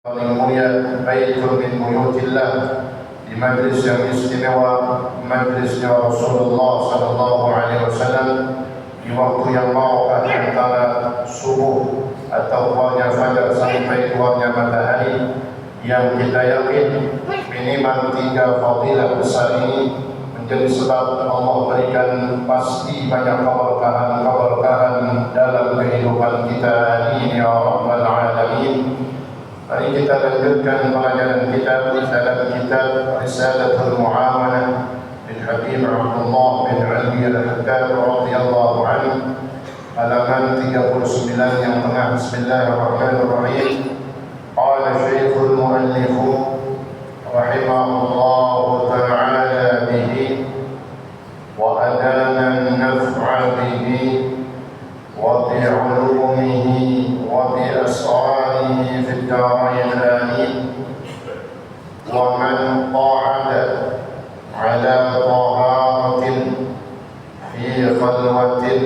Paling mulia baitul min buyutillah, di majlis yang istimewa, majlisnya Rasulullah sallallahu alaihi wasallam, di waktu yang barakah antara subuh atau keluarnya fajar sampai keluarnya matahari, yang kita yakin minimal 3 fadilah besar ini menjadi sebab Allah berikan pasti banyak keberkahan dalam kehidupan kita ini ya rabbal alamin. Mari kita lanjutkan pelajaran kita dalam kitab Risalatul Mu'amanah bin Habib Abdullah bin Ali Al-Haddad radhiyallahu anhu, halaman 39 yang tengah. Bismillahirrahmanirrahim. Qala Syekhul Mu'allif rahimahullahu ta'ala bihi wa adana an-naf'a bihi wa bi'ulumihi wa bi'asrarihi fi ad-darain amin. Wa man qa'ada ala taharatin fi khalwatin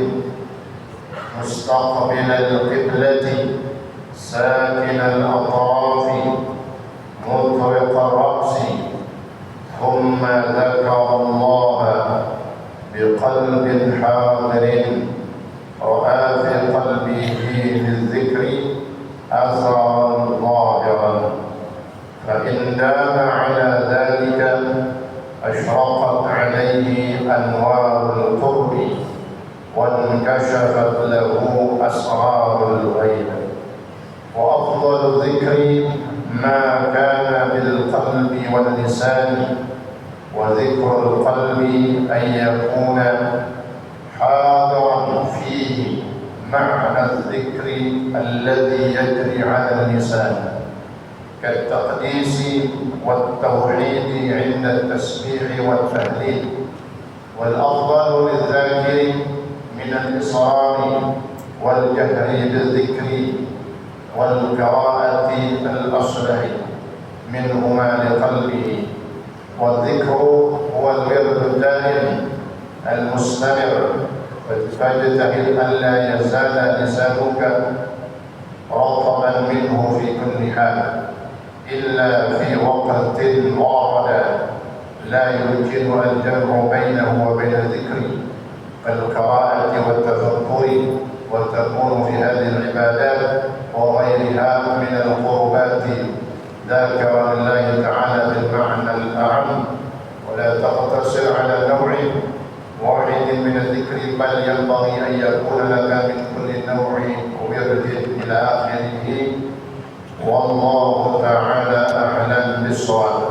mustaqbil al-qiblati sakin al-atrafi mutriq ar-ra'si thumma dhakara Allah biqalbin hadirin ra'a fi qalbihi lil-dhikri أثرا ظاهرا فإن دام على ذلك أشرقت عليه أنوار القرب وانكشفت له أسرار الغيب. وأفضل الذكر ما كان بالقلب واللسان، وذكر القلب أن يكون حاضرا فيه معنى الذكر الذي يجري على اللسان كالتقديس والتوحيد عند التسبيح والتهليل. والأفضل للذاكر من الإصرار والجهر بالذكر والقراءة الأصلح منهما لقلبه. والذكر هو الورد الدائم المستمر، فاجتهد ألا يزال لسانك رطبا منه في كل حال إلا في وقت ورد لا يمكن الجمع بينه وبين الذكر كالقراءة والتفكر، وتكون في هذه العبادات وغيرها من القربات ذاكرا لله تعالى بالمعنى الأعم، ولا تقتصر على نوع واحد من الذكر، بل ينبغي أن يكون لك من كل نوع ورد إلى آخره. والله تعالى أعلم بالصواب.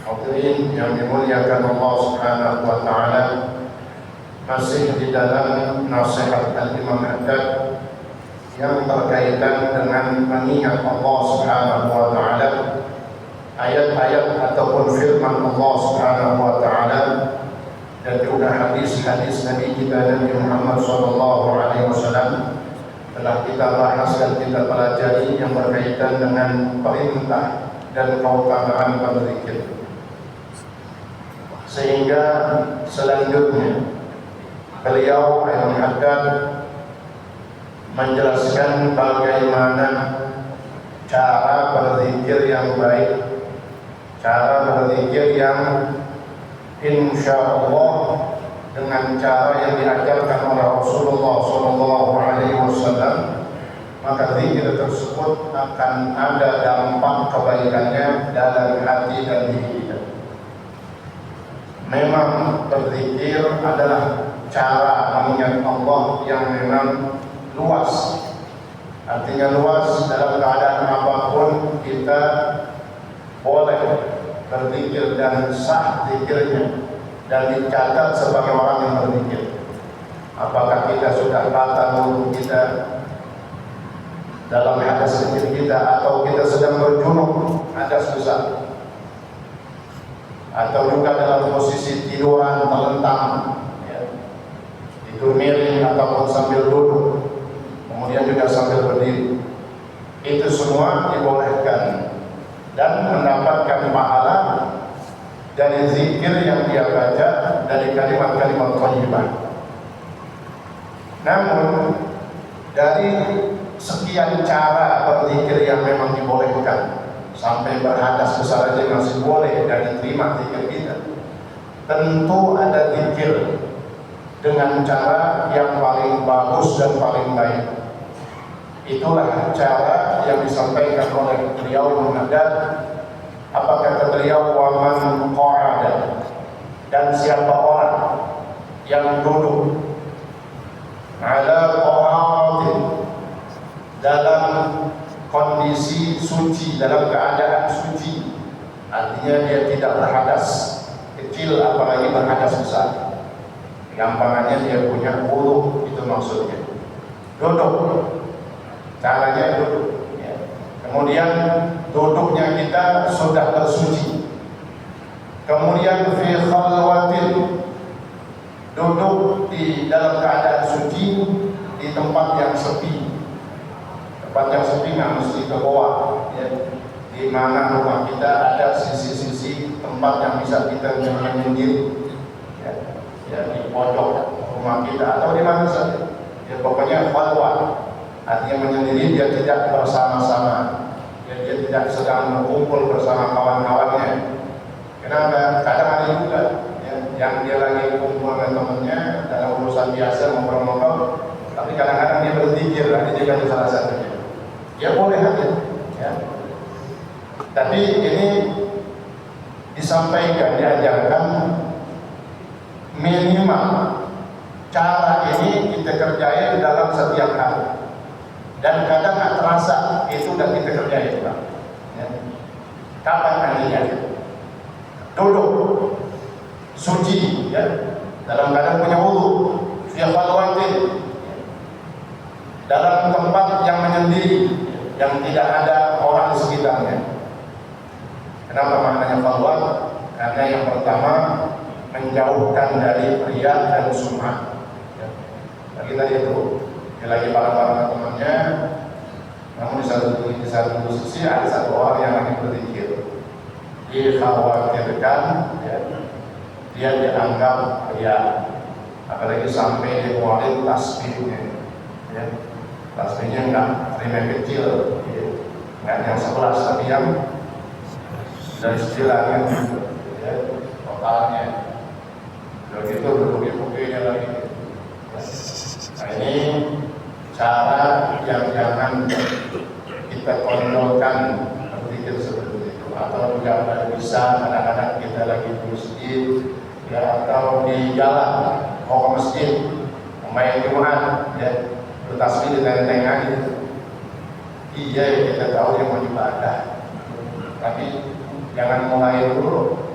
Hadirin yang dimuliakan Allah Subhanahu wa taala, masih di dalam nasihat Al-Imam Haddad yang berkaitan dengan mengingat Allah Subhanahu wa taala, ayat-ayat ataupun firman Allah Subhanahu wa taala, dan juga hadis-hadis Nabi kita Nabi Muhammad SAW telah kita bahas dan kita pelajari, yang berkaitan dengan perintah dan keutamaan berzikir. Sehingga selanjutnya beliau Imam Haddad menjelaskan bagaimana cara berzikir yang baik, cara berzikir yang insyaallah dengan cara yang diajarkan oleh Rasulullah SAW, maka zikir tersebut akan ada dampak kebaikannya dalam hati dan diri kita. Memang berzikir adalah cara mengingat Allah yang memang luas. Artinya luas, dalam keadaan apapun kita boleh berzikir dan sah zikirnya dan dicatat sebagai orang yang berzikir. Apakah kita sudah batal wudu kita dalam hadas kecil kita, atau kita sedang berjunub hadas besar, atau juga dalam posisi tiduran terlentang, ya, tidur miring ataupun sambil duduk, kemudian juga sambil berdiri, itu semua dibolehkan dan mendapatkan pahala dari zikir yang dia baca, dari kalimat-kalimat thayyibah. Namun dari sekian cara berzikir yang memang dibolehkan. Sampai berhadas besar aja masih boleh dan diterima zikir kita. Tentu ada zikir dengan cara yang paling bagus dan paling baik. Itulah cara yang disampaikan oleh beliau menghadap. Apa kata beliau? Wa man qa'ada, dan siapa orang yang duduk ala qa'atin, dalam kondisi suci, dalam keadaan suci, artinya dia tidak berhadas kecil apalagi berhadas besar. Gampangannya dia punya wudu, itu maksudnya. Duduk, caranya duduk ya. Kemudian duduknya kita sudah bersuci. Kemudian fi khalwatin, duduk di dalam keadaan suci di tempat yang sepi. Tempat yang sepi nggak mesti ke bawah ya. Di mana rumah kita ada sisi-sisi tempat yang bisa kita menyendiri ya. Ya, di pojok rumah kita atau di mana saja ya, pokoknya khalwat, artinya menyendiri, dia tidak bersama-sama ya, dia tidak sedang berkumpul bersama kawan-kawannya. Kenapa? Kadang ada juga ya, yang dia lagi kumpul dengan temannya dalam urusan biasa ngobrol-ngobrol, tapi kadang-kadang dia berzikir, ini juga salah satunya. Ya boleh aja ya. Tapi ini disampaikan, diajarkan minimal cara ini kita kerjain dalam setiap hari, dan kadang nggak terasa itu udah kita kerjain Pak ya. Kapan nantinya duduk suci ya, dalam keadaan punya wudu, fi khalwatin, dalam tempat yang menyendiri, yang tidak ada orang di sekitarnya. Kenapa maknanya khalwat? Karena yang pertama menjauhkan dari riya dan sum'ah ya. Bagi tadi itu dia lagi bareng-bareng temannya, namun di satu sisi ada satu orang yang lagi berzikir, dikhawatirkan ya, dia dianggap riya, apalagi sampai dikeluarin tasbihnya ya. Tasbihnya enggak terima kecil ya. Enggak yang 11 tapi yang dari istilahnya ya, totalnya. Begitu duduk-duduknya lagi. Nah ini cara yang jangan kita kondolkan berpikir seperti itu. Atau juga bisa kadang-kadang kita lagi di masjid ya, atau di jalan mau ke masjid main Jumat ya, bertasbih di tenteng gitu. Iya kita tahu yang mau ibadah, tapi jangan mulai dulu.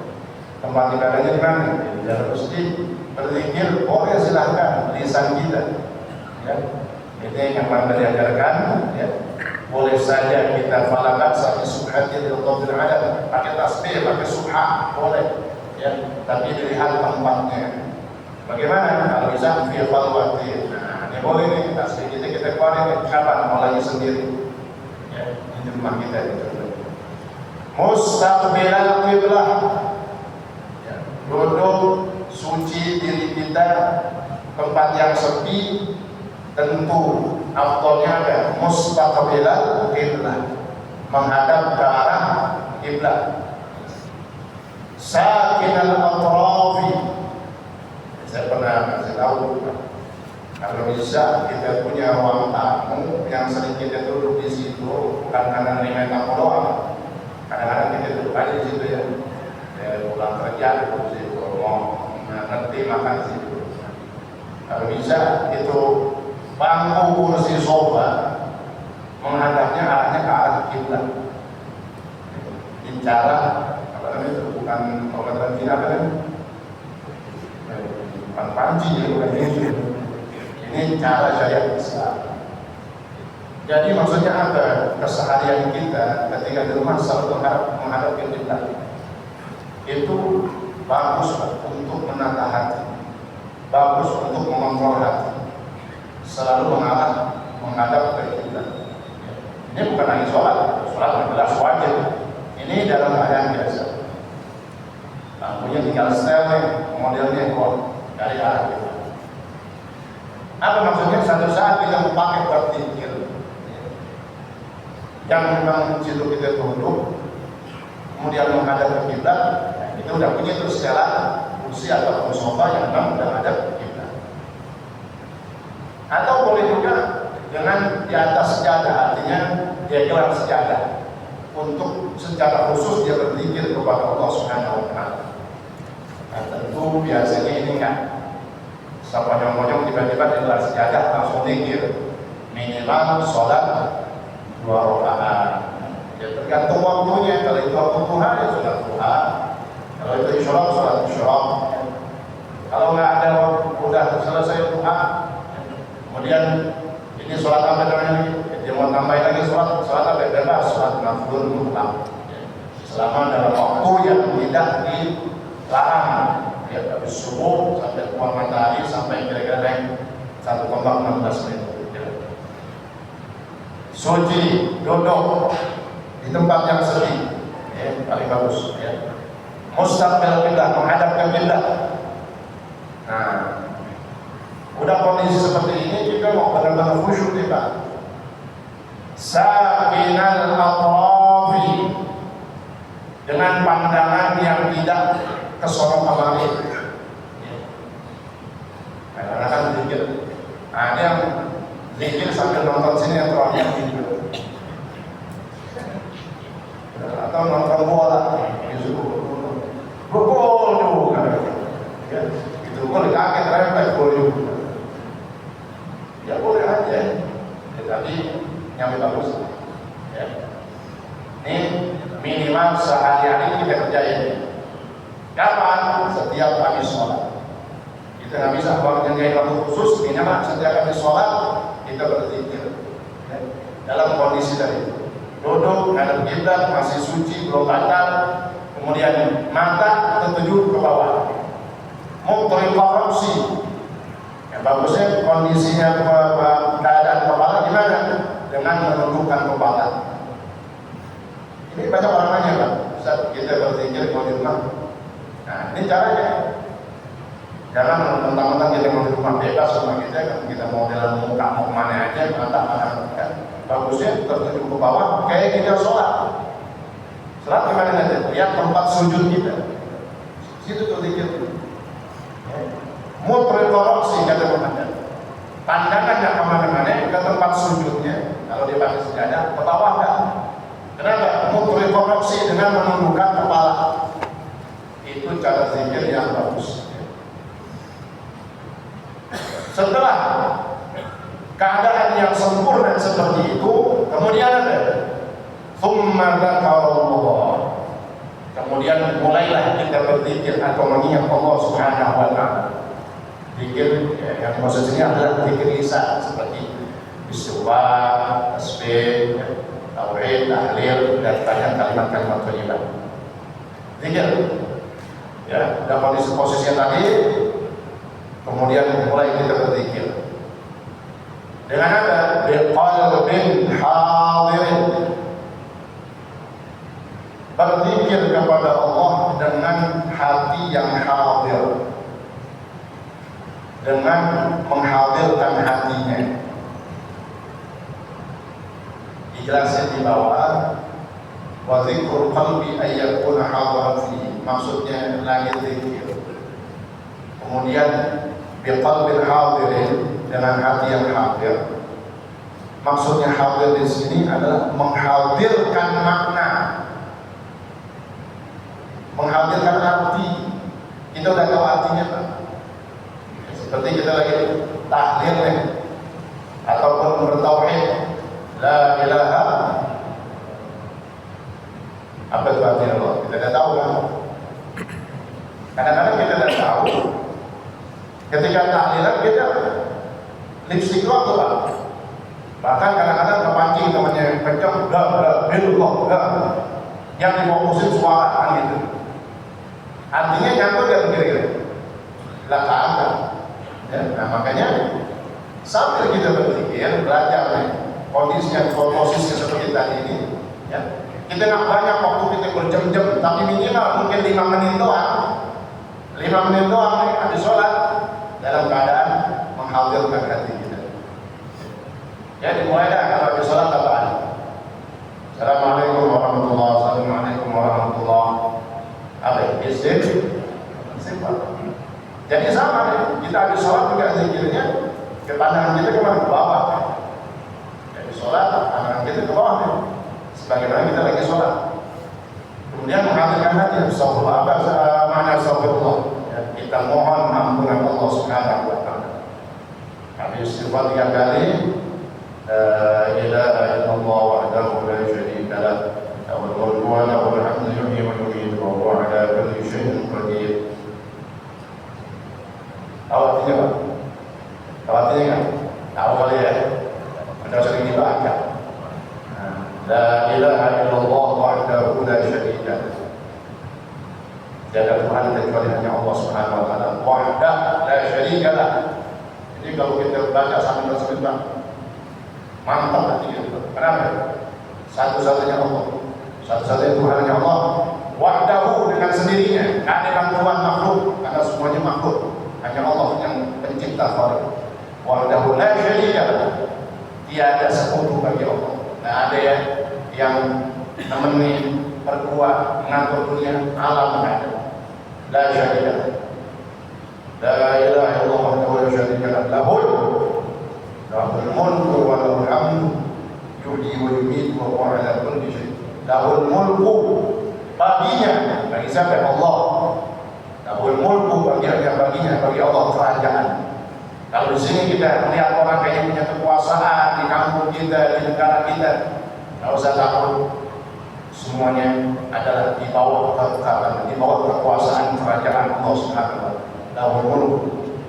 Tempat ibadahnya di mana? Di dalam masjid. Berzikir boleh silahkan, lisan kita ya. Ini yang mana diajarkan ya. Boleh saja kita falakat sampai subhati al-qadir ada, pakai tasbih, pakai subhah boleh ya, tapi dilihat tempatnya bagaimana. Kalau bisa fi khalwatin, nah ini boleh nih tasbih kita keluarin kapan, mau lagi sendiri ya, di rumah kita gitu. Mustaqbilal qiblah ya, duduk suci diri kita, tempat yang sepi, tentu afdalnya ada mustaqbilal qiblah, menghadap ke arah kiblat. Sakinal atrafi, saya pernah kasih tahu kalau bisa kita punya ruang tamu yang sering kita duduk di situ, bukan karena nerima tamu doang. Kadang-kadang kita duduk aja di situ ya, pulang kerja di situ, mau nanti makan di situ. Kalau bisa itu bangku kursi sofa menghadapnya arahnya ke arah kiblat. Bicara apa namanya itu, bukan obat Cina apa kan? Bukan panci ya, bukan ini. Ini cara syariat Islam. Jadi maksudnya apa? Keseharian kita ketika di rumah selalu menghadap ke kiblat. Itu bagus untuk menata hati, bagus untuk mengontrol hati. Selalu menghadap ke kiblat. Ini bukan lagi sholat jelas wajib. Ini dalam keadaan biasa. Lampunya tinggal setel, modelnya kok dari arah kita. Apa maksudnya? Satu saat kita mau pakai buat zikir, yang memang situ kita duduk, kemudian menghadap ke kiblat, kita udah punya terus secara kursi atau sofa yang memang udah ada kiblat. Atau boleh juga dengan di atas sejadah, artinya dia gelar sejadah untuk secara khusus dia berzikir kepada Allah Subhanahu wa Ta'ala. Nah, tentu biasanya ini kan monyong-monyong tiba-tiba di gelar sejadah langsung zikir, minimal sholat 2 rakaat. Ya tergantung waktunya. Kalau itu waktu duha ya sholat duha. Kalau itu isyraq sholat isyraq. Kalau nggak ada udah selesai duha, kemudian ini sholat apa namanya? Dia mau tambahin lagi sholat apa? Bebas, sholat nafil mutlak. Selama dalam waktu yang tidak dilarang. Ya dari subuh sampai keluar matahari sampai kira-kira naik 1,16 menit. Suci, duduk di tempat yang sepi, ya, paling bagus. Ya. Mustaqbil kiblat, menghadap ke kiblat. Nah, udah kondisi seperti ini kita mau benar-benar khusyuk kita. Sakinal atrafi, dengan pandangan yang tidak kesorong kemari. Kadang-kadang zikir, ada yang zikir sambil nonton sini atau yang video, atau nonton bola, gol juga, ya, itu gol kaget rempet gol juga, ya boleh aja, ya, tapi yang bagus, ya, ini minimal sehari-hari kita kerjain. Kapan? Setiap habis sholat. Kita nggak bisa kalau menjadi waktu khusus, minimal setiap habis sholat kita berzikir. Dalam kondisi tadi, duduk, ngadep kiblat, masih suci, belum batal, kemudian mata tertuju ke bawah. Muktarin korupsi. Yang bagusnya kondisinya keadaan kepala gimana? Dengan menundukkan kepala. Ini banyak orang nanya, Pak. Ustaz, kita berzikir kalau di rumah. Nah, ini caranya. Jangan mentang-mentang kita mau di rumah bebas sama kita mau dalam muka mau kemana aja, mata kan. Bagusnya tertuju ke bawah, kayak kita sholat. Sholat gimana aja? Lihat tempat sujud kita. Situ berzikir. Mutriqoroksi kata Muhammad. Pandangannya kemana-mana ke tempat sujudnya. Kalau dia pakai sejadah, ke bawah kan. Kenapa? Mutriqoroksi dengan menundukkan kepala. Itu cara zikir yang bagus. Setelah keadaan yang sempurna seperti itu, kemudian ada tsumma dzakarallah. Kemudian mulailah kita berzikir atau mengingat Allah Subhanahu wa Ta'ala. Zikir yang maksudnya adalah zikir lisan seperti istighfar, tasbih, tauhid, tahlil dan banyak kalimat-kalimat thayyibah. Zikir. Ya, dalam posisi tadi, kemudian mulai kita berzikir. Dengan apa? Biqalbin hadirin. Berzikir kepada Allah dengan hati yang hadir, dengan menghadirkan hatinya. Ikhlasnya di bawah. Wa dzikrul qalbi ayyakuna hadiran fi. Maksudnya lagi zikir. Kemudian biqalbin hadirin, dengan hati yang hadir. Maksudnya hadir di sini adalah menghadirkan makna, menghadirkan arti. Kita udah tahu artinya, Pak. Seperti kita lagi tahlil nih, ataupun bertauhid, la ilaha, apa itu artinya Allah? Kita udah tahu kan? Kadang-kadang kita udah tahu. Ketika tahlilan kita lipstick doang tuh, Pak. Bahkan kadang-kadang kepancing namanya kencang, billah, yang difokusin suara kan gitu. Artinya nyangkut dan kira-kira belakang. Ya, nah makanya sambil kita berzikir, belajar nih kondisinya, posisinya seperti tadi ini. Ya, kita nggak banyak waktu kita berjam-jam, tapi minimal mungkin 5 menit doang. 5 menit doang nih habis sholat dalam keadaan menghadirkan hati kita. Ya dimulai dah kalau habis sholat apaan? Assalamualaikum warahmatullahi wabarakatuh. Assalamualaikum warahmatullahi wabarakatuh. Simpel. Jadi sama nih, kita habis sholat juga zikirnya ke pandangan kita kemana? Ke bawah. Jadi sholat, pandangan kita ke bawah nih. Sebagaimana kita lagi sholat. Kemudian menghadirkan hati, astagfirullah, mana astagfirullah. Ya, kita mohon ampunan Allah Subhanahu wa Ta'ala. Kami istighfar 3 kali. La ilaha illallah wahdahu la syarika lah. Lahul mulku wa lahul hamdu yuhyi wa yumiitu wa huwa ala kulli syai'in qadir. Tahu artinya Pak? Tahu artinya kan? Tahu kali ya? Anda sering dibaca. La ilaha illallah wahdahu la syarika lah. Tiada Tuhan kecuali hanya Allah Subhanahu wa Ta'ala. Wahdah la syarika lah. Jadi kalau kita baca sambil tersebut, mantap artinya. Kenapa? Satu-satunya Allah, satu-satunya Tuhan hanya Allah. Wahdahu dengan sendirinya, tak ada bantuan makhluk, karena semuanya makhluk. Hanya Allah yang pencipta khaliq. Wahdahu la syarika lah. Tiada sekutu bagi Allah. Tidak ada yang nemenin, berkuat, mengatur dunia, alam ada. La syarika lah. La ilaha illallah wahdahu la syarika lah. Lahul mulku wa lahul hamdu yuhyi wa yumiitu wa huwa ala kulli syai'in. Lahul mulku, baginya, bagi siapa? Allah. Lahul mulku, baginya, bagi Allah kerajaan. Kalau di sini kita melihat orang kayaknya punya kekuasaan di kampung kita, di negara kita, tidak usah takut. Semuanya adalah di bawah kekuasaan, di bawah kekuasaan kerajaan Allah Subhanahu wa Ta'ala. Lahul mulku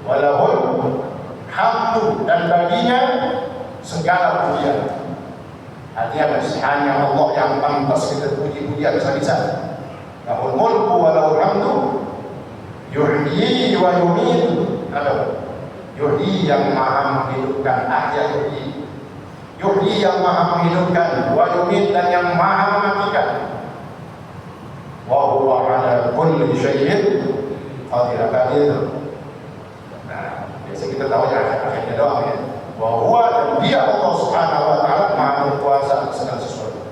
wa lahul hamdu, dan baginya segala pujian. Artinya hanya Allah yang pantas kita puji-pujian bisa-bisa. Lahul mulku wa lahul hamdu yuhyi wa yumiitu. Yuhyi yang maha menghidupkan, ahya yuhyi. Yuhyi yang maha menghidupkan, wa yumiit dan yang maha mematikan. Wa huwa ala kulli syai'in qadir. Nah, biasa kita tahu ya akhirnya doang ya. Wa huwa, dan dia Allah Subhanahu wa Ta'ala maha berkuasa segala sesuatu.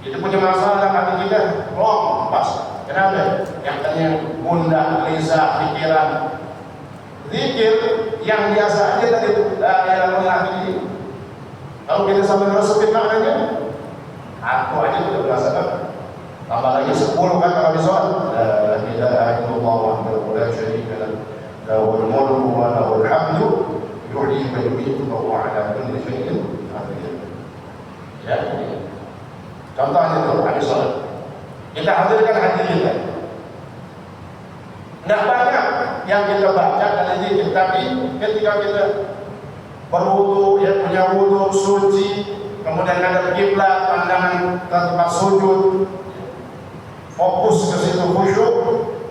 Itu punya masalah dalam hati kita, belum pas. Kenapa? Yang tanya gundah, gelisah, pikiran. Zikir yang biasa aja tadi, la ilaha illallah ini. Kalau kita sampai meresepin maknanya, aku aja sudah merasakan. Tambah lagi 10 kan kalau di sholat. La ilaha illallah wahdahu la syarika lah. Lahul mulku wa lahul hamdu yuhyi wa yumiitu wa huwa ala kulli syai'in qadir. Ya, ini. Contohnya itu habis sholat. Kita hadirkan hati kita. Tidak banyak yang kita baca dan zikir, tapi ketika kita berwudu, ya punya wudu suci, kemudian ada kiblat, pandangan ke tempat sujud, fokus ke situ khusyuk,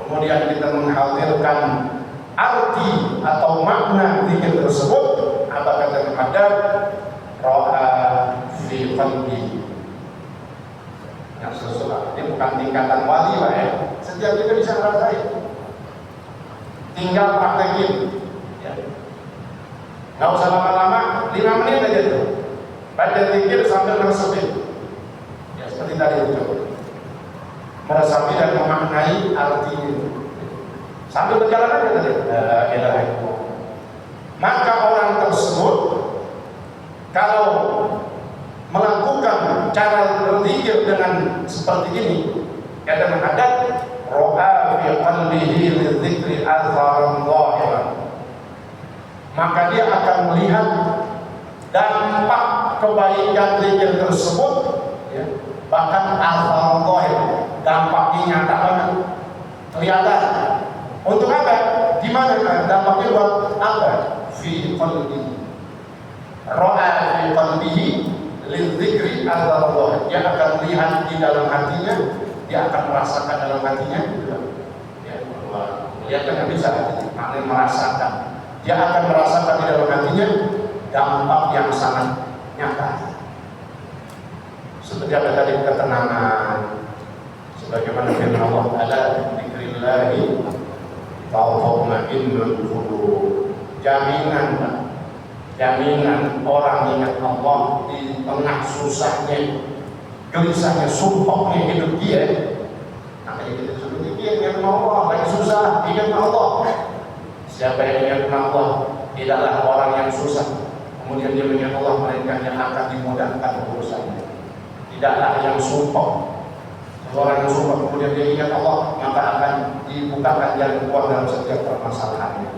kemudian kita menghadirkan arti atau makna zikir tersebut. Apa kata Muhammad? Ra'a fi qalbi. Yang sesuatu ini bukan tingkatan wali lah ya. Setiap kita bisa ngerasain. Tinggal praktekin, ya. Nggak usah lama-lama, 5 menit aja tuh. Baca zikir sambil meresepin. Ya seperti tadi itu. Meresapi dan memaknai artinya. Sambil berjalan aja tadi. La ilaha illallah. Maka orang tersebut kalau melakukan cara berzikir dengan seperti ini, kata menghadap ro'a fi qalbihi lidzikri atharan zahiran, maka dia akan melihat dampak kebaikan zikir tersebut, ya, bahkan atharan zahir, dampaknya nyata banget, kelihatan. Untuk apa? Di mana dampaknya buat apa? Fi qalbihi, ro'a fi qalbihi lidzikri atharan zahir, dia akan melihat di dalam hatinya, dia akan merasakan dalam hatinya, ya, dia kan bisa hatinya, merasakan. Dia akan merasakan di dalam hatinya dampak yang sangat nyata. Seperti apa tadi, ketenangan. Sebagaimana firman Allah, ala dzikrillahi tatma'innul qulub. Jaminan orang ingat Allah di tengah susahnya, gelisahnya, sumpahnya hidup dia. Makanya kita suruh ingat nama Allah, lagi susah, ingat nama Allah. Siapa yang ingat nama Allah, tidaklah orang yang susah kemudian dia mengingat Allah, melainkan yang akan dimudahkan urusannya. Tidaklah yang sumpah. Orang yang sumpah kemudian dia ingat Allah, maka akan dibukakan jalan keluar dalam setiap permasalahannya.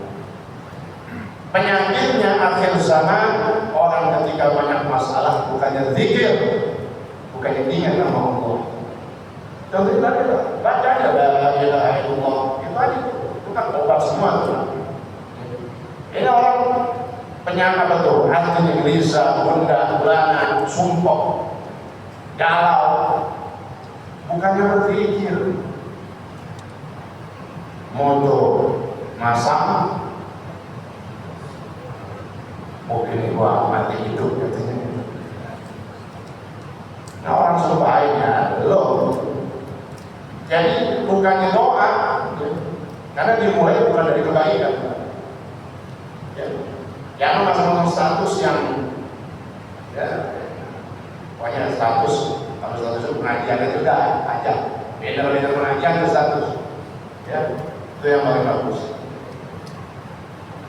Penyakitnya akhir zaman, orang ketika banyak masalah bukannya zikir, bukannya ingat nama Allah. Contohnya tadi lah, baca aja la ilaha illallah, itu aja, itu kan obat semua tuh. Ini orang penyakit betul, hatinya gelisah, gundah, gulana, sumpah, galau, bukannya berpikir, moto, masak, mungkin gua mati hidup katanya. Nah orang sebaiknya belum. Jadi bukannya doa, karena dimulai bukan dari kebaikan. Yang masing-masing status yang, pokoknya status, kalau status itu pengajian itu udah aja. Beda pengajian itu status, itu yang paling bagus.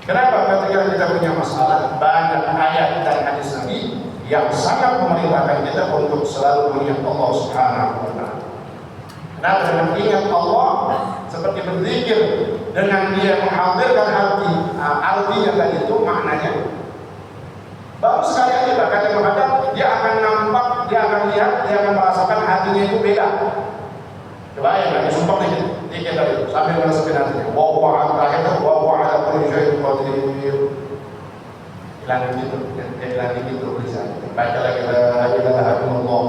Kenapa? Ketika kita punya masalah, banyak ayat dan hadis Nabi yang sangat memerintahkan kita untuk selalu mengingat Allah Subhanahu wa Ta'ala. Nah, dengan ingat Allah seperti berzikir, dengan dia menghadirkan artinya tadi itu maknanya. Baru sekali aja bahkan yang menghadap, dia akan nampak, dia akan lihat, dia akan merasakan hatinya itu beda. Coba ya, lagi sumpah nih, dikit tadi, sambil merasakan hatinya. Wa terakhir itu, wa ala kulli syai'in qadir. Hilang gitu bisa. Baca lagi la ilaha illallah.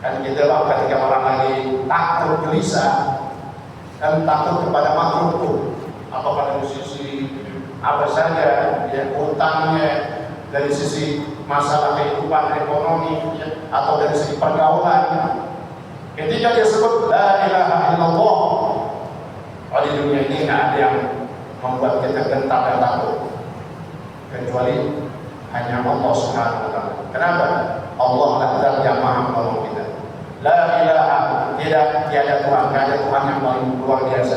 Kan kita ketika orang lagi takut gelisah dan takut kepada makhluk itu, apa pada sisi apa saja, ya utangnya, dari sisi masalah kehidupan ekonomi, atau dari sisi pergaulan. Ketika dia sebut la ilaha illallah, di dunia ini nggak ada yang membuat kita gentar dan takut kecuali hanya Allah Subhanahu wa Ta'ala. Kenapa? Allah lah zat yang maha menolong kita. La ilaha, tiada Tuhan, tidak ada Tuhan yang paling luar biasa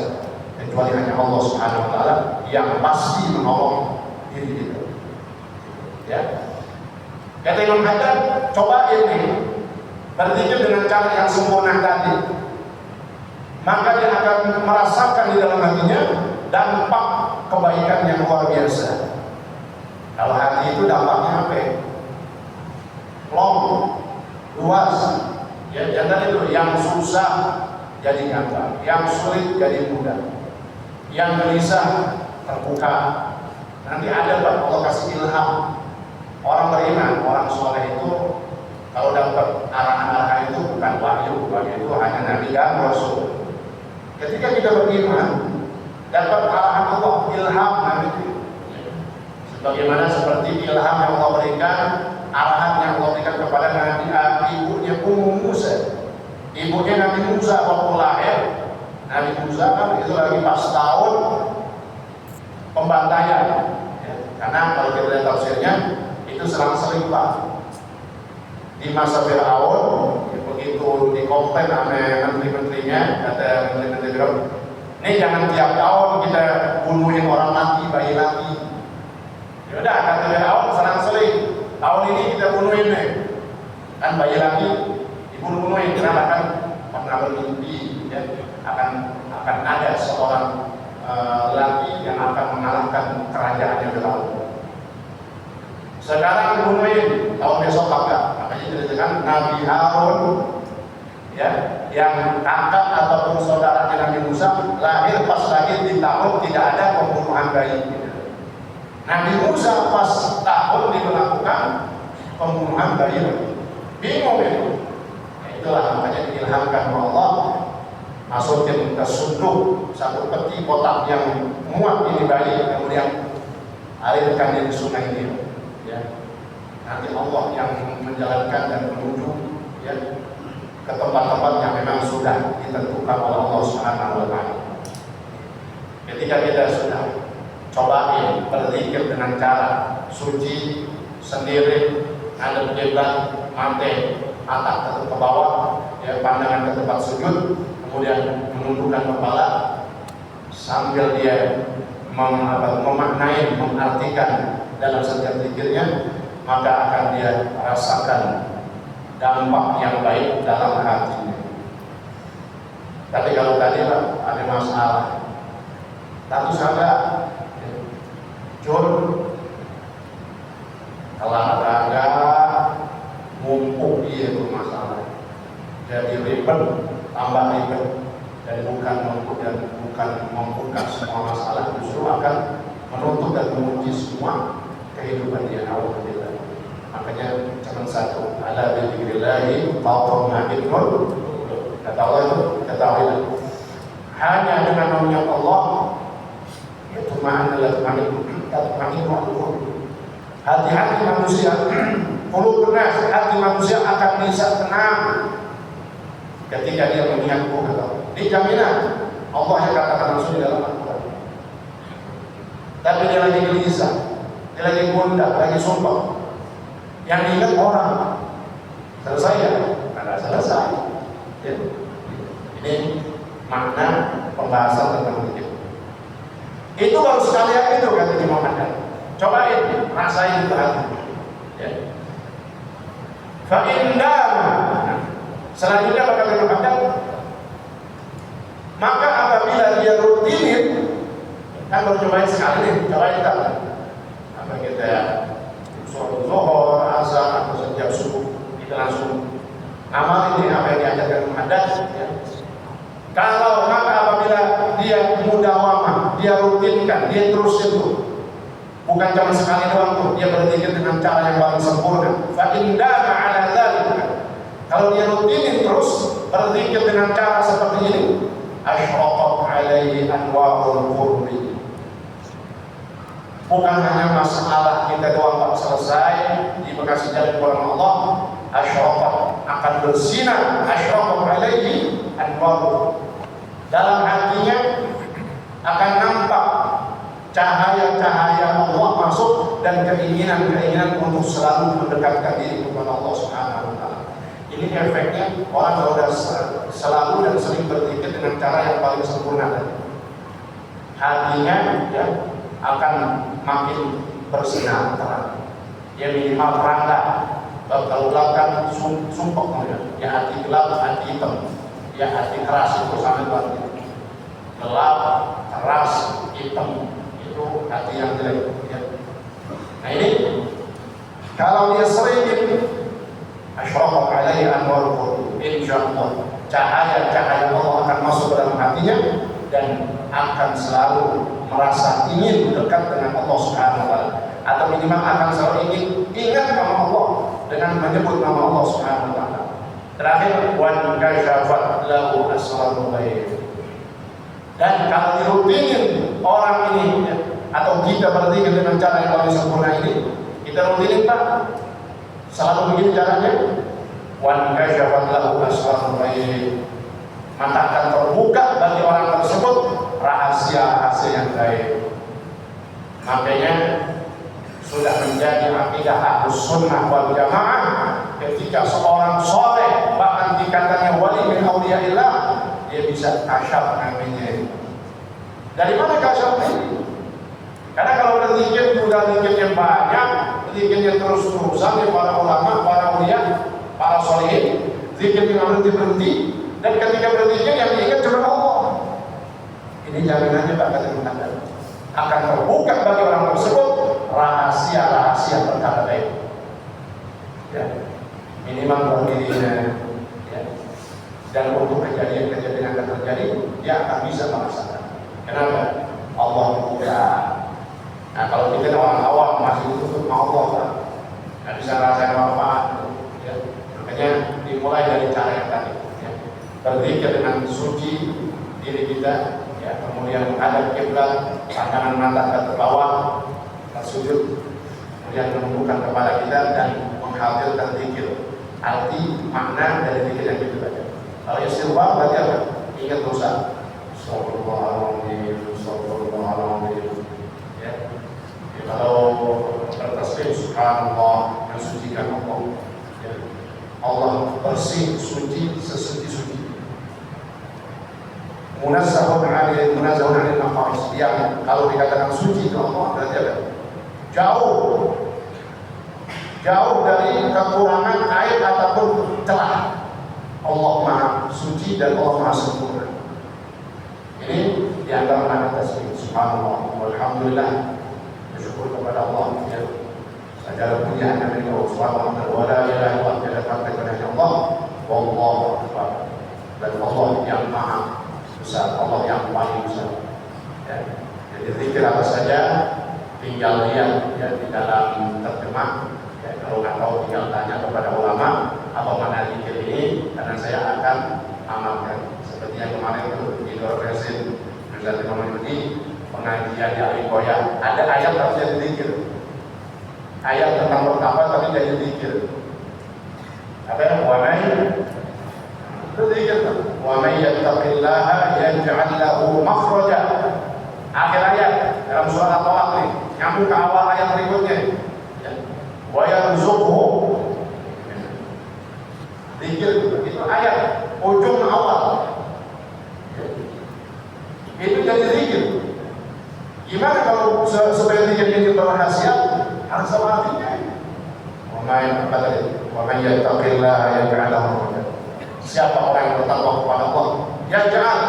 kecuali hanya Allah Subhanahu wa Ta'ala yang pasti menolong diri kita. Ya. Kata Imam Haddad, coba ini berzikir dengan cara yang sempurna tadi, maka dia akan merasakan di dalam hatinya dampak kebaikan yang luar biasa. Kalau hati itu dampaknya apa? Long, luas. Ya, jangan itu yang susah jadi gampang, yang sulit jadi mudah, yang gelisah terbuka. Nanti ada Pak, Allah kasih ilham. Orang beriman, orang soleh itu kalau dapat arahan-arahan itu bukan wahyu itu hanya Nabi dan Rasul. Ketika kita beriman, dapat arahan Allah, ilham Nabi. Bagaimana seperti ilham yang Allah berikan, arahan yang Allah berikan kepada Nabi, ibunya Ummu Musa. Ibunya Nabi Musa waktu lahir. Nabi Musa kan itu lagi pas tahun pembantaian. Ya, karena kalau kita lihat tafsirnya itu selang-seling Pak. Di masa Fir'aun, ya, begitu dikomplain sama menteri-menterinya, kata menteri-menteri Fir'aun, ini jangan tiap tahun kita bunuhin orang mati, bayi lagi. Ya udah, kata Fir'aun selang-seling, tahun ini kita bunuhin nih, kan bayi lagi dibunuh-bunuhin. Kenapa? Kan pernah bermimpi, ya, akan ada seorang laki yang akan mengalahkan kerajaannya Fir'aun. Sekarang bunuhin, tahun besok kakak. Makanya diceritakan Nabi Harun, ya, yang kakak ataupun saudara Nabi Musa lahir pas lagi di tahun tidak ada pembunuhan bayi. Nabi Musa pas tahun dilakukan pembunuhan bayi. Bingung itu. Itulah makanya diilhamkan oleh Allah. Masukin ke sunduk satu peti kotak yang muat ini bayi, kemudian alirkan di sungai ini. Ya. Nanti Allah yang menjalankan dan menuju, ya, ke tempat-tempat yang memang sudah ditentukan oleh Allah Subhanahu wa Ta'ala. Ketika kita sudah cobain berzikir dengan cara suci sendiri, ada kiblat, mati, mata tetap ke bawah, ya, pandangan ke tempat sujud, kemudian menundukkan kepala sambil dia memaknai, mengartikan dalam setiap zikirnya, maka akan dia rasakan dampak yang baik dalam hatinya. Tapi kalau tadi ada masalah, satu saja, jur, kalau ada mumpuk dia itu masalah, jadi ribet, tambah ribet, dan bukan membuka semua masalah, justru akan menutup dan mengunci semua kehidupan dia. Alhamdulillah. Makanya cuma satu, ala bidzikrillahi tatma'innul. Kata Allah itu, ketahuilah, hanya dengan mengingat Allah itu tatma'innul qulub. Hati-hati manusia, qulubun nas, hati manusia akan bisa tenang ketika dia mengingat Allah. Ini jaminan Allah yang katakan langsung di dalam Al-Quran. Tapi dia lagi gelisah, dia lagi gundah, lagi sumpah. Yang diingat orang, selesai ya? Tidak selesai. Ya. Ini makna pembahasan tentang zikir. Itu baru sekali aja itu kata Imam Haddad. Cobain, rasain itu hati. Ya. Fa'indah. Selanjutnya apa kata Imam Haddad? Maka apabila dia rutinin, kan baru cobain sekali nih, cobain tak? Apa kita sholat zuhur, asar, atau setiap subuh, kita langsung amal ini apa yang diajarkan Imam Haddad. Ya. Kalau maka apabila dia mudawamah, dia rutinkan, dia terus itu, bukan cuma sekali doang tuh, dia berzikir dengan cara yang paling sempurna. Fa indama ala dzalika. Kalau dia rutinin terus berzikir dengan cara seperti ini, asyraqat alaihi anwarul qurbi. Bukan hanya masalah kita doang tak selesai di Bekasi jalan kepada Allah, asyraqat akan bersinar, asyraqat alaihi anwarul. Dalam hatinya akan nampak cahaya-cahaya Allah masuk dan keinginan-keinginan untuk selalu mendekatkan diri kepada Allah Subhanahu wa taala. Ini efeknya orang kalau sudah selalu dan sering berzikir dengan cara yang paling sempurna tadi. Hatinya ya akan makin bersinar terang. Ya minimal terang lah. Kalau gelap kan sumpah ya hati gelap, hati hitam. Ya hati keras itu sampai berarti. Gelap, keras, hitam itu hati yang jelek. Ya. Nah ini kalau dia sering ini asyraqat alaihi anwarul qulub, insyaallah cahaya-cahaya Allah akan masuk ke dalam hatinya dan akan selalu merasa ingin dekat dengan Allah Subhanahu wa taala, atau minimal akan selalu ingin ingat nama Allah dengan menyebut nama Allah Subhanahu wa taala. Terakhir, wan kashafat lahu asrarul ghaib. Dan kalau dirutinin orang ini ya, atau kita berzikir dengan cara yang paling sempurna ini, kita rutinin Pak, selalu begini caranya, wan kashafat lahu asrarul ghaib, maka akan terbuka bagi orang tersebut rahasia-rahasia yang gaib. Makanya sudah menjadi akidah Ahlus Sunnah wal Jamaah ketika seorang soleh bahkan tingkatannya wali min auliyaillah, dia bisa kasyaf namanya. Dari mana kasyafnya? Karena kalau berzikir sudah zikirnya banyak, zikirnya terus-terusan ya para ulama, para aulia, para solihin, zikirnya nggak berhenti, dan ketika berzikir yang diingat cuma Allah. Ini jaminannya bakal digunakan. Akan terbuka bagi orang tersebut rahasia-rahasia perkara baik. Ya, minimal buat dirinya. Ya. Dan untuk kejadian-kejadian yang akan terjadi, dia akan bisa merasakan. Kenapa? Allah muda. Nah kalau kita orang awam masih tutup Allah, Pak, nggak bisa ngerasain manfaat. Ya. Makanya dimulai dari cara yang tadi. Ya. Berzikir dengan suci diri kita. Ya, kemudian menghadap kiblat, pandangan mata ke bawah, bersujud, kemudian menundukkan kepala kita dan menghadirkan zikir. Arti makna dari zikir yang kita baca. Kalau istighfar berarti apa? Ingat dosa. Astagfirullahaladzim, astagfirullahaladzim. Ya. Kalau bertasbih subhanallah, mensucikan Allah. Ya. Allah bersih, suci, sesuci-suci. Munazzahun 'anil naqais, yang kalau dikatakan suci itu Allah berarti apa? Jauh dari kekurangan aib ataupun celah. Allah Maha Suci dan Allah Maha Sempurna. Ini di antara makna tasbih. Subhanallah, walhamdulillah. Bersyukur kepada Allah. Ya. Segala puja hanya milik Allah Subhanahu wa taala. Wa la ilaha illallah, tidak sampai kepada Allah. Wallahu akbar. Dan Allah yang Maha Besar, Allah yang paling besar. Ya. Jadi zikir apa saja tinggal lihat ya di dalam terjemah. Ya, kalau nggak tahu tinggal tanya kepada ulama apa makna zikir ini, karena saya akan amalkan. Seperti yang kemarin itu di Dorresin Ustaz Imam Yudi pengajian di Alikoya, ada ayat harusnya zikir. Ayat tentang bertapa tapi jadi zikir. Apa yang wamai itu zikir kan? Wamai yattaqillaha yaj'al lahu makhraja. Akhir ayat dalam surah At-Talaq nih, nyambung ke awal ayat berikutnya. Wa yarzuqhu. Zikir itu ayat ujung awal. Itu jadi zikir. Gimana kalau supaya zikir ini berhasil? Harus sama artinya. Wa man yattaqillaha yaj'al lahu makhraja. Siapa orang yang bertakwa kepada Allah, yaj'al,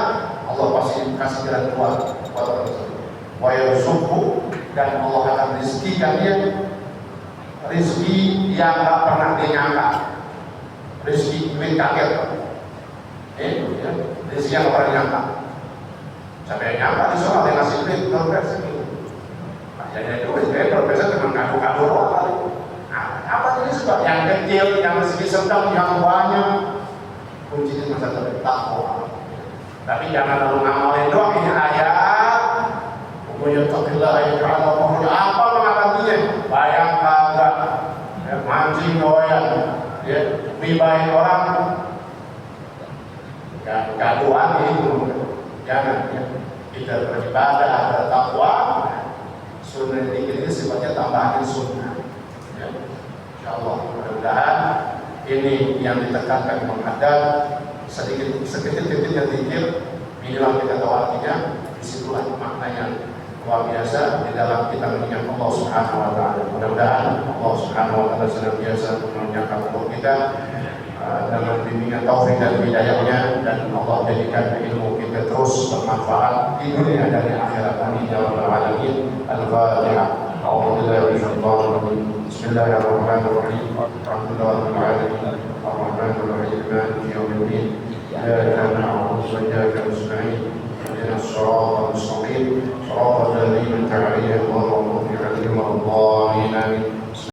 Allah pasti kasih jalan keluar buat orang tersebut. Wa yarzuqhu, dan Allah akan rizkikan dia rezeki yang tak pernah dia nyangka. Rezeki duit kaget. Ya, rezeki yang tak pernah nyangka. Sampai nyangka di sana dia ngasih duit progres gitu. Jadi itu sebenarnya progresnya cuma kado-kado doang kali. Nah, apa ini sebab yang kecil, yang rezeki sedang, yang banyak, kuncinya masa depan takwa. Tapi jangan lalu ngamalin doang ini ayat. Pokoknya takillah ya kalau mau apa mengalaminya? Bayang kagak, ya, mancing doyan, ya, mibahin orang, ya, gaduhan itu, jangan. Ya. Kita beribadah, bertakwa. Sunnah ini sifatnya tambahan sunnah. Ya. Insyaallah mudah-mudahan ini yang ditekankan menghadap sedikit-sedikitnya zikir, inilah kita tahu artinya, disitulah maknanya luar biasa di dalam kita mengingat Allah Subhanahu wa taala. Mudah-mudahan Allah Subhanahu wa taala senantiasa mengingatkan umur kita dalam bimbingan taufik dan hidayahnya, dan Allah jadikan ilmu kita terus bermanfaat di dunia dan di akhirat. Amin ya rabbal alamin. Al-Fatihah. A'udzubillahi minasyaitonir rajim. Bismillahirrahmanirrahim. Alhamdulillahirabbil alamin. Arrahmanir rahim. Maliki yaumiddin. Iyyaka na'budu wa iyyaka nasta'in. Ihdinas siratal mustaqim. Shiratal ladzina an'amta 'alaihim ghairil maghdubi 'alaihim waladdallin. Amin.